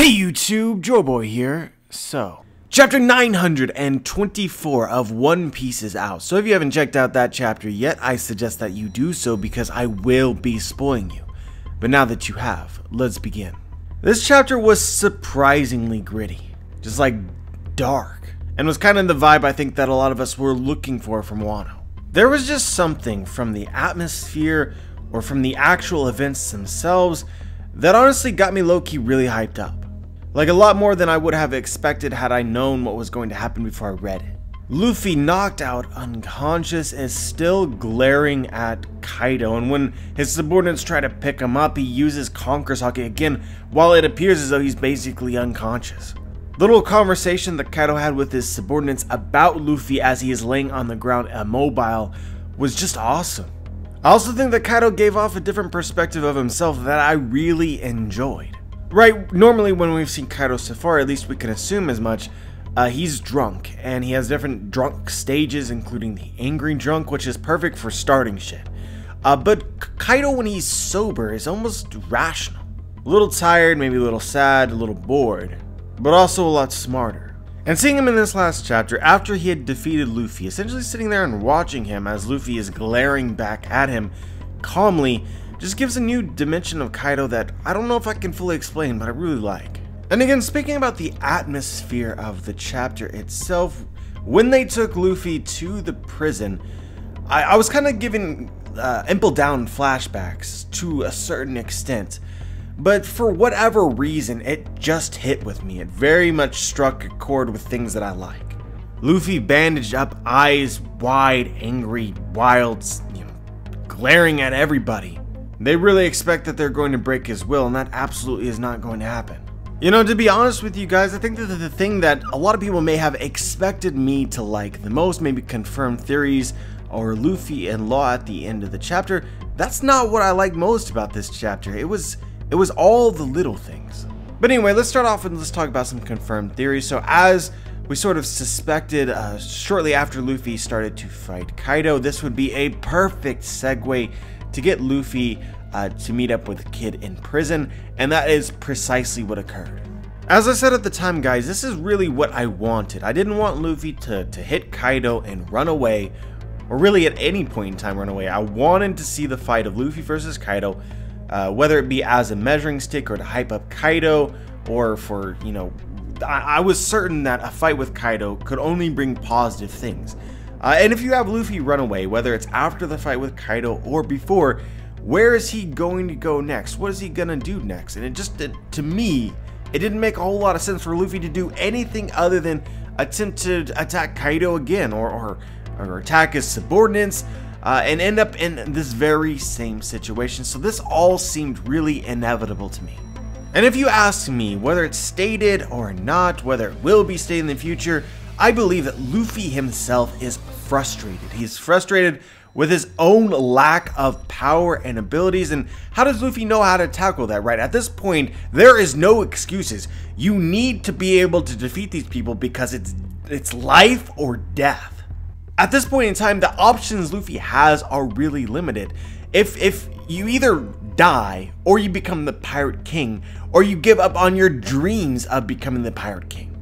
Hey YouTube, Joeboy here. So, chapter 924 of One Piece is out. So if you haven't checked out that chapter yet, I suggest that you do so because I will be spoiling you. But now that you have, let's begin. This chapter was surprisingly gritty, just like dark, and was kind of the vibe I think that a lot of us were looking for from Wano. There was just something from the atmosphere or from the actual events themselves that honestly got me low-key really hyped up. Like a lot more than I would have expected had I known what was going to happen before I read it. Luffy, knocked out unconscious, is still glaring at Kaido, and when his subordinates try to pick him up, he uses Conqueror's Haki again while it appears as though he's basically unconscious. The little conversation that Kaido had with his subordinates about Luffy as he is laying on the ground immobile was just awesome. I also think that Kaido gave off a different perspective of himself that I really enjoyed. Right, normally when we've seen Kaido so far, at least we can assume as much, he's drunk, and he has different drunk stages, including the angry drunk, which is perfect for starting shit. But Kaido, when he's sober, is almost rational. A little tired, maybe a little sad, a little bored, but also a lot smarter. And seeing him in this last chapter, after he had defeated Luffy, essentially sitting there and watching him as Luffy is glaring back at him calmly, just gives a new dimension of Kaido that I don't know if I can fully explain, but I really like. And again, speaking about the atmosphere of the chapter itself, when they took Luffy to the prison, I was kind of given Impel Down flashbacks to a certain extent. But for whatever reason, it just hit with me. It very much struck a chord with things that I like. Luffy bandaged up, eyes wide, angry, wild, glaring at everybody. They really expect that they're going to break his will, and that absolutely is not going to happen. You know, to be honest with you guys, I think that the thing that a lot of people may have expected me to like the most, maybe confirmed theories, or Luffy and Law at the end of the chapter, that's not what I like most about this chapter. It was all the little things. But anyway, let's start off and let's talk about some confirmed theories. So as we sort of suspected shortly after Luffy started to fight Kaido, this would be a perfect segue to get Luffy to meet up with Kid in prison, and that is precisely what occurred. As I said at the time, guys, this is really what I wanted. I didn't want Luffy to hit Kaido and run away, or really at any point in time run away. I wanted to see the fight of Luffy versus Kaido, whether it be as a measuring stick or to hype up Kaido, or for, I was certain that a fight with Kaido could only bring positive things. And if you have Luffy run away, whether it's after the fight with Kaido or before, where is he going to go next? What is he gonna do next? And to me, it didn't make a whole lot of sense for Luffy to do anything other than attempt to attack Kaido again, or attack his subordinates, and end up in this very same situation. So this all seemed really inevitable to me. And if you ask me whether it's stated or not, whether it will be stated in the future, I believe that Luffy himself is frustrated. He's frustrated with his own lack of power and abilities, and how does Luffy know how to tackle that, right? At this point, there is no excuses. You need to be able to defeat these people because it's life or death. At this point in time, the options Luffy has are really limited. If you either die, or you become the Pirate King, or you give up on your dreams of becoming the Pirate King.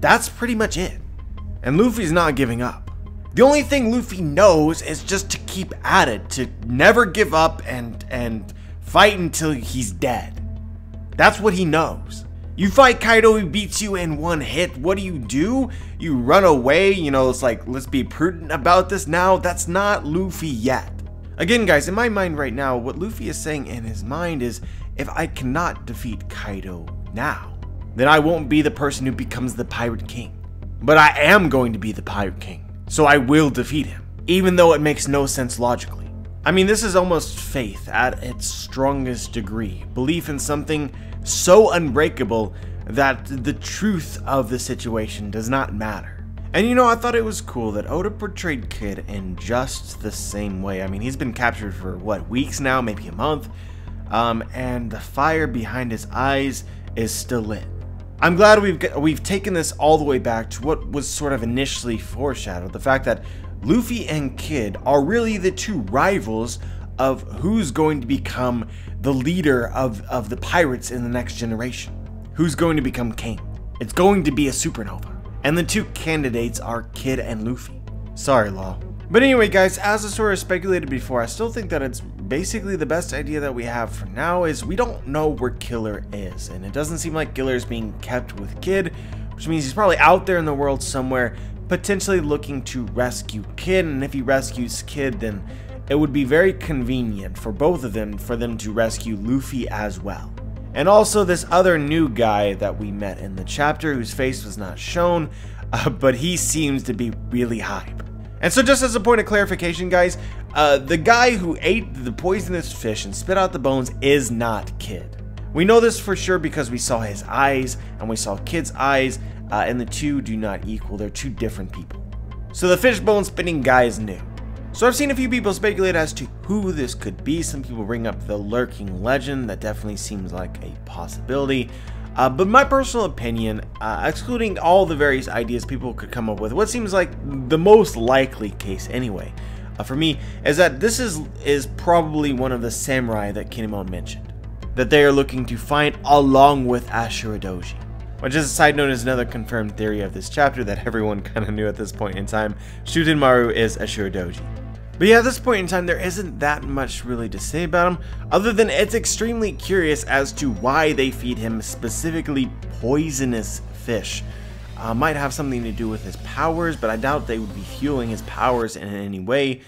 That's pretty much it. And Luffy's not giving up. The only thing Luffy knows is just to keep at it, to never give up and fight until he's dead. That's what he knows. You fight Kaido, he beats you in one hit. What do? You run away, it's like, let's be prudent about this now. That's not Luffy yet. Again, guys, in my mind right now, what Luffy is saying in his mind is, if I cannot defeat Kaido now, then I won't be the person who becomes the Pirate King. But I am going to be the Pirate King, so I will defeat him, even though it makes no sense logically. I mean, this is almost faith at its strongest degree. Belief in something so unbreakable that the truth of the situation does not matter. And I thought it was cool that Oda portrayed Kid in just the same way. I mean, he's been captured for, what, weeks now, maybe a month? And the fire behind his eyes is still lit. I'm glad we've taken this all the way back to what was sort of initially foreshadowed, the fact that Luffy and Kid are really the two rivals of who's going to become the leader of the pirates in the next generation. who's going to become king. It's going to be a supernova. And the two candidates are Kid and Luffy. Sorry, Law. But anyway, guys, as I sort of speculated before, I still think that it's basically the best idea that we have for now is we don't know where Killer is. And it doesn't seem like Killer is being kept with Kid, which means he's probably out there in the world somewhere, potentially looking to rescue Kid. And if he rescues Kid, then it would be very convenient for both of them for them to rescue Luffy as well. And also this other new guy that we met in the chapter whose face was not shown, but he seems to be really hype. And so just as a point of clarification, guys, the guy who ate the poisonous fish and spit out the bones is not Kid. We know this for sure because we saw his eyes and we saw Kid's eyes, and the two do not equal. They're two different people. So the fish bone spitting guy is new. So I've seen a few people speculate as to who this could be. Some people bring up the lurking legend. That definitely seems like a possibility. But my personal opinion, excluding all the various ideas people could come up with, what seems like the most likely case anyway, for me, is that this is probably one of the samurai that Kinemon mentioned, that they are looking to find along with Ashura Doji. Which, as a side note, is another confirmed theory of this chapter that everyone kind of knew at this point in time. Shutenmaru is Ashura Doji. But yeah, at this point in time, there isn't that much really to say about him, other than it's extremely curious as to why they feed him specifically poisonous fish. Might have something to do with his powers, but I doubt they would be fueling his powers in any way.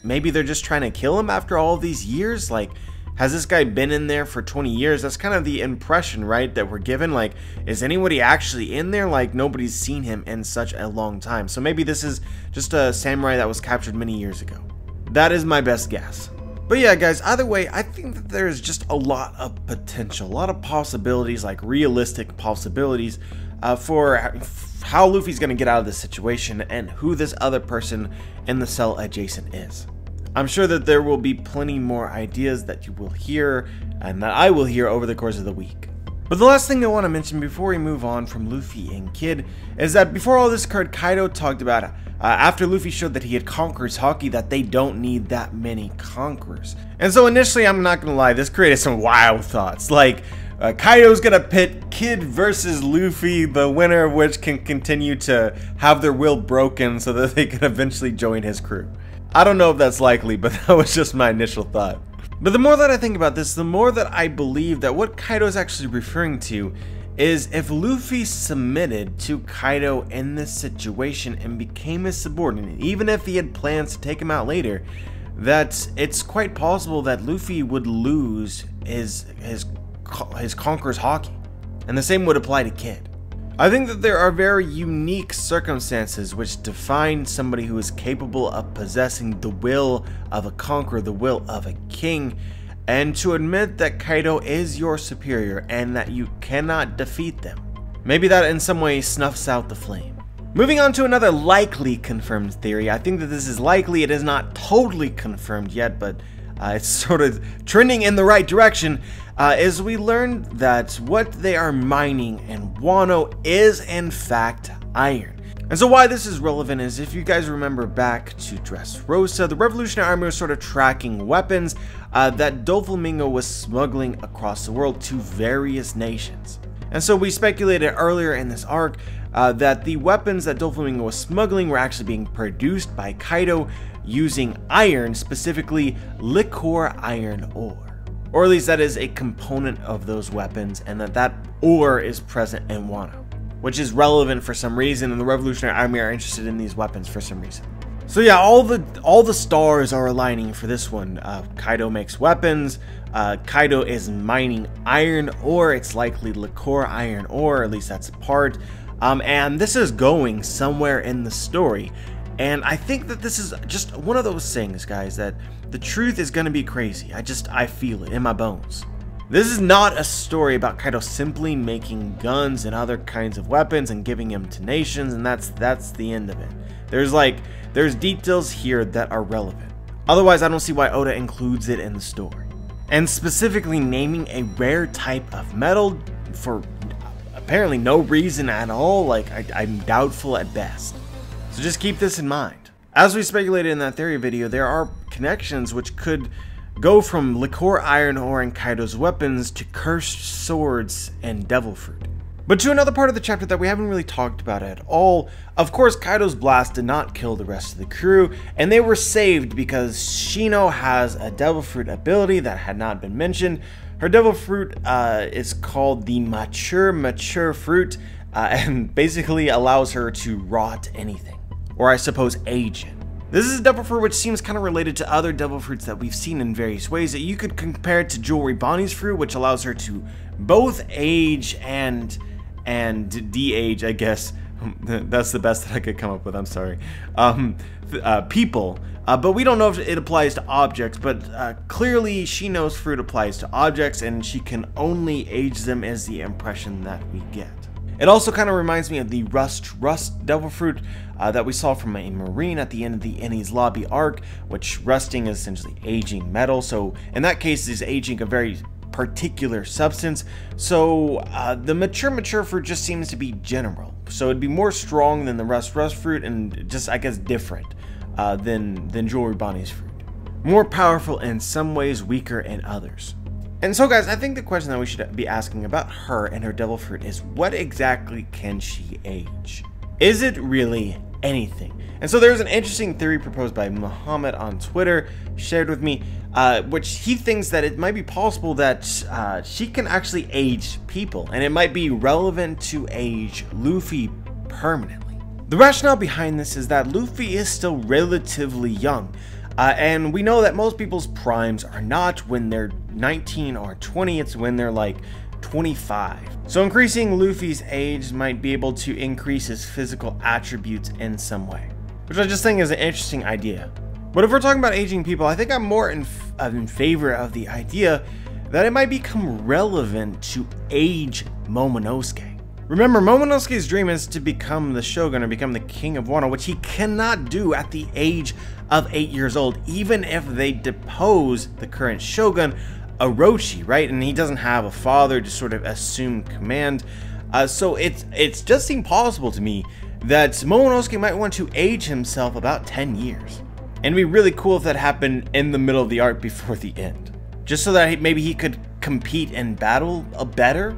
Maybe they're just trying to kill him after all these years? Like, has this guy been in there for 20 years? That's kind of the impression, right, that we're given. Like, is anybody actually in there? Like, nobody's seen him in such a long time. So maybe this is just a samurai that was captured many years ago. That is my best guess. But yeah, guys, either way, I think that there's just a lot of potential, a lot of possibilities, like realistic possibilities, for how Luffy's going to get out of this situation and who this other person in the cell adjacent is. I'm sure that there will be plenty more ideas that you will hear and that I will hear over the course of the week. But the last thing I want to mention before we move on from Luffy and Kid is that before all this occurred, Kaido talked about after Luffy showed that he had conquerors haki, that they don't need that many conquerors. And so initially, I'm not going to lie, this created some wild thoughts. Like, Kaido's going to pit Kid versus Luffy, the winner of which can continue to have their will broken so that they can eventually join his crew. I don't know if that's likely, but that was just my initial thought. But the more that I think about this, the more that I believe that what Kaido is actually referring to is if Luffy submitted to Kaido in this situation and became his subordinate, even if he had plans to take him out later, that it's quite possible that Luffy would lose his conqueror's haki. And the same would apply to Kid. I think that there are very unique circumstances which define somebody who is capable of possessing the will of a conqueror, the will of a king, and to admit that Kaido is your superior and that you cannot defeat them. Maybe that in some way snuffs out the flame. Moving on to another likely confirmed theory. I think that this is likely. It is not totally confirmed yet, but it's sort of trending in the right direction. Is we learned that what they are mining in Wano is in fact iron. And so why this is relevant is if you guys remember back to Dressrosa, the Revolutionary Army was sort of tracking weapons that Doflamingo was smuggling across the world to various nations. And so we speculated earlier in this arc that the weapons that Doflamingo was smuggling were actually being produced by Kaido using iron, specifically liquor iron ore. Or at least that is a component of those weapons, and that ore is present in Wano, which is relevant for some reason, and the Revolutionary Army are interested in these weapons for some reason. So yeah, all the stars are aligning for this one. Kaido makes weapons, Kaido is mining iron ore, it's likely liquor iron ore, at least that's a part, and this is going somewhere in the story. And I think that this is just one of those things, guys, that the truth is going to be crazy. I feel it in my bones. This is not a story about Kaido simply making guns and other kinds of weapons and giving them to nations, and that's the end of it. There's details here that are relevant. Otherwise, I don't see why Oda includes it in the story. And specifically naming a rare type of metal for apparently no reason at all, like I'm doubtful at best. So just keep this in mind. As we speculated in that theory video, there are connections which could go from liqueur iron ore and Kaido's weapons to cursed swords and devil fruit. But to another part of the chapter that we haven't really talked about at all, of course Kaido's blast did not kill the rest of the crew, and they were saved because Shino has a devil fruit ability that had not been mentioned. Her devil fruit is called the mature fruit, and basically allows her to rot anything, or I suppose age it. This is a devil fruit which seems kind of related to other devil fruits that we've seen in various ways, that you could compare it to Jewelry Bonnie's fruit, which allows her to both age and de-age, I guess. That's the best that I could come up with, I'm sorry. People. But we don't know if it applies to objects, but clearly Shino's fruit applies to objects, and she can only age them is the impression that we get. It also kind of reminds me of the Rust devil fruit that we saw from a marine at the end of the Enies Lobby arc, which rusting is essentially aging metal, so in that case is aging a very particular substance. So the mature fruit just seems to be general, so it'd be more strong than the Rust fruit, and just I guess different than Jewelry Bonnie's fruit. More powerful in some ways, weaker in others. And so guys, I think the question that we should be asking about her and her devil fruit is, what exactly can she age? Is it really anything? And so there's an interesting theory proposed by Muhammad on Twitter, shared with me, which he thinks that it might be possible that she can actually age people, and it might be relevant to age Luffy permanently. The rationale behind this is that Luffy is still relatively young, and we know that most people's primes are not when they're 19 or 20, it's when they're like 25. So increasing Luffy's age might be able to increase his physical attributes in some way, which I just think is an interesting idea. But if we're talking about aging people, I think I'm more in favor of the idea that it might become relevant to age Momonosuke. Remember, Momonosuke's dream is to become the Shogun, or become the King of Wano, which he cannot do at the age of 8 years old, even if they depose the current Shogun, Orochi, right? And he doesn't have a father to sort of assume command. So it's just impossible to me that Momonosuke might want to age himself about 10 years. And it'd be really cool if that happened in the middle of the arc before the end. Just so that maybe he could compete and battle better?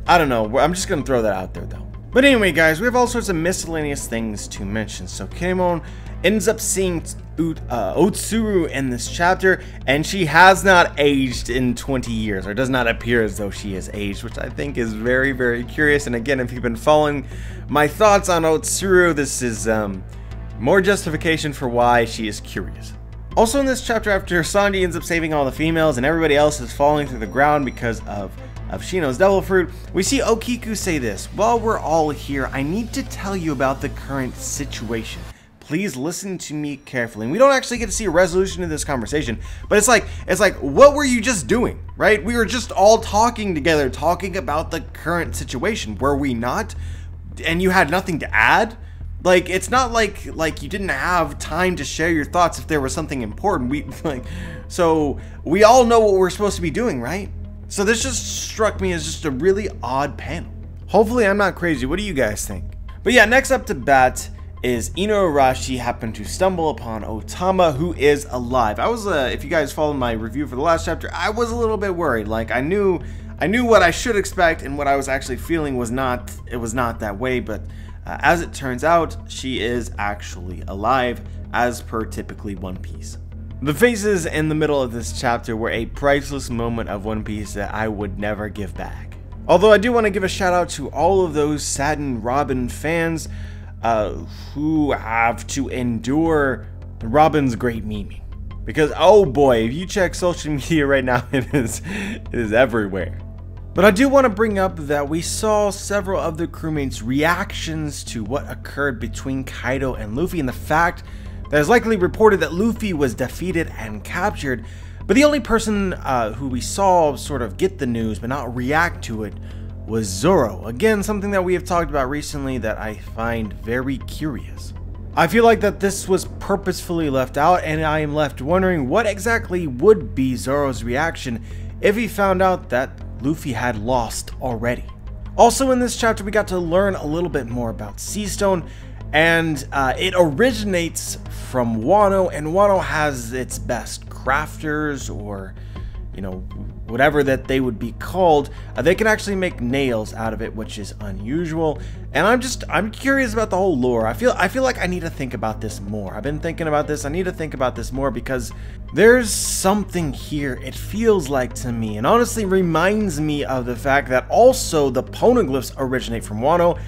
I don't know, I'm just gonna throw that out there though. But anyway guys, we have all sorts of miscellaneous things to mention. So Kinemon ends up seeing Otsuru in this chapter, and she has not aged in 20 years, or does not appear as though she has aged, which I think is very, very curious. And again, if you've been following my thoughts on Otsuru, this is more justification for why she is curious. Also in this chapter, after Sanji ends up saving all the females and everybody else is falling through the ground because of Shino's devil fruit, we see Okiku say this: "While we're all here, I need to tell you about the current situation. Please listen to me carefully." And we don't actually get to see a resolution to this conversation, but it's like, what were you just doing, right? We were just all talking together, talking about the current situation, were we not? And you had nothing to add? Like, it's not like you didn't have time to share your thoughts if there was something important. So we all know what we're supposed to be doing, right? So this just struck me as just a really odd panel. Hopefully I'm not crazy. What do you guys think? But yeah, next up to bat is Inuarashi happened to stumble upon Otama, who is alive. I was, if you guys followed my review for the last chapter, I was a little bit worried. Like, I knew what I should expect, and what I was actually feeling was not that way, but as it turns out, she is actually alive, as per typically One Piece. The faces in the middle of this chapter were a priceless moment of One Piece that I would never give back. Although I do want to give a shout out to all of those saddened Robin fans who have to endure Robin's great memeing. Because, oh boy, if you check social media right now, it is everywhere. But I do want to bring up that we saw several of the crewmates' reactions to what occurred between Kaido and Luffy, and the fact that it's likely reported that Luffy was defeated and captured, but the only person who we saw sort of get the news but not react to it was Zoro. Again, something that we have talked about recently that I find very curious. I feel like that this was purposefully left out, and I am left wondering what exactly would be Zoro's reaction if he found out that Luffy had lost already. Also in this chapter, we got to learn a little bit more about Seastone, and it originates from Wano, and Wano has its best crafters or, you know, whatever that they would be called, they can actually make nails out of it, which is unusual. And I'm curious about the whole lore. I feel like I need to think about this more. I've been thinking about this. I need to think about this more because there's something here, it feels like to me, and honestly reminds me of the fact that also the poneglyphs originate from Wano,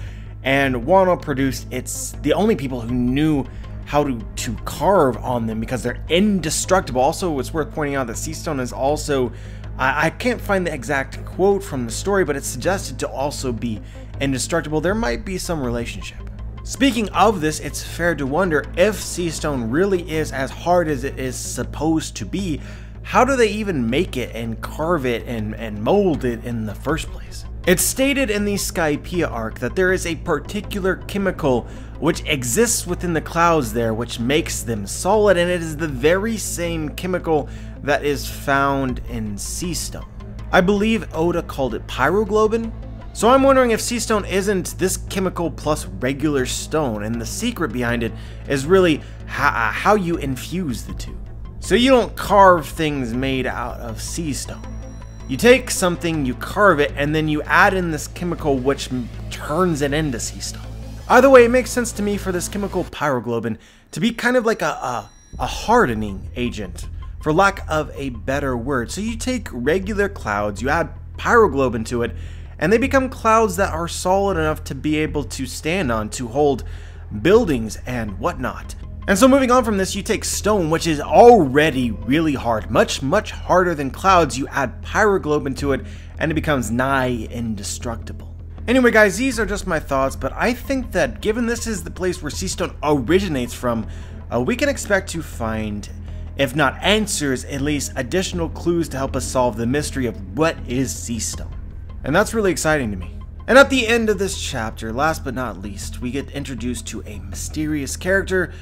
and Wano produced, it's the only people who knew how to carve on them because they're indestructible. Also, it's worth pointing out that sea stone is also, I can't find the exact quote from the story, but it's suggested to also be indestructible. There might be some relationship. Speaking of this, it's fair to wonder if sea stone really is as hard as it is supposed to be. How do they even make it and carve it and mold it in the first place? It's stated in the Skypiea arc that there is a particular chemical which exists within the clouds there which makes them solid, and it is the very same chemical that is found in sea stone. I believe Oda called it pyroglobin. So I'm wondering if sea stone isn't this chemical plus regular stone, and the secret behind it is really how you infuse the two. So you don't carve things made out of sea stone. You take something, you carve it, and then you add in this chemical which turns it into sea stone. Either way, it makes sense to me for this chemical pyroglobin to be kind of like a hardening agent, for lack of a better word. So you take regular clouds, you add pyroglobin to it, and they become clouds that are solid enough to be able to stand on, to hold buildings and whatnot. And so moving on from this, you take stone, which is already really hard, much harder than clouds, you add pyroglobin to it, and it becomes nigh indestructible. Anyway guys, these are just my thoughts, but I think that given this is the place where sea stone originates from, we can expect to find, if not answers, at least additional clues to help us solve the mystery of what is sea stone. And that's really exciting to me. And at the end of this chapter, last but not least, we get introduced to a mysterious character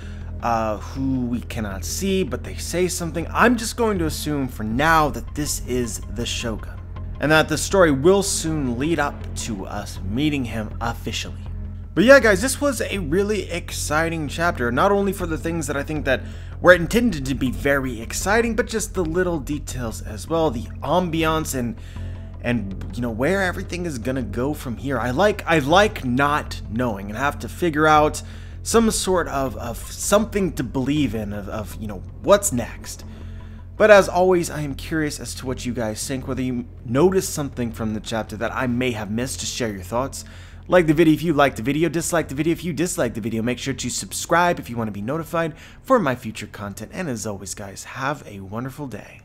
who we cannot see, but they say something. I'm just going to assume for now that this is the Shogun, and that the story will soon lead up to us meeting him officially. But yeah guys, this was a really exciting chapter, not only for the things that I think that were intended to be very exciting, but just the little details as well, the ambiance and you know, where everything is gonna go from here. I like not knowing and have to figure out some sort of something to believe in, of you know, what's next. But as always, I am curious as to what you guys think, whether you noticed something from the chapter that I may have missed. Just share your thoughts. Like the video if you liked the video, dislike the video if you disliked the video. Make sure to subscribe if you want to be notified for my future content. And as always guys, have a wonderful day.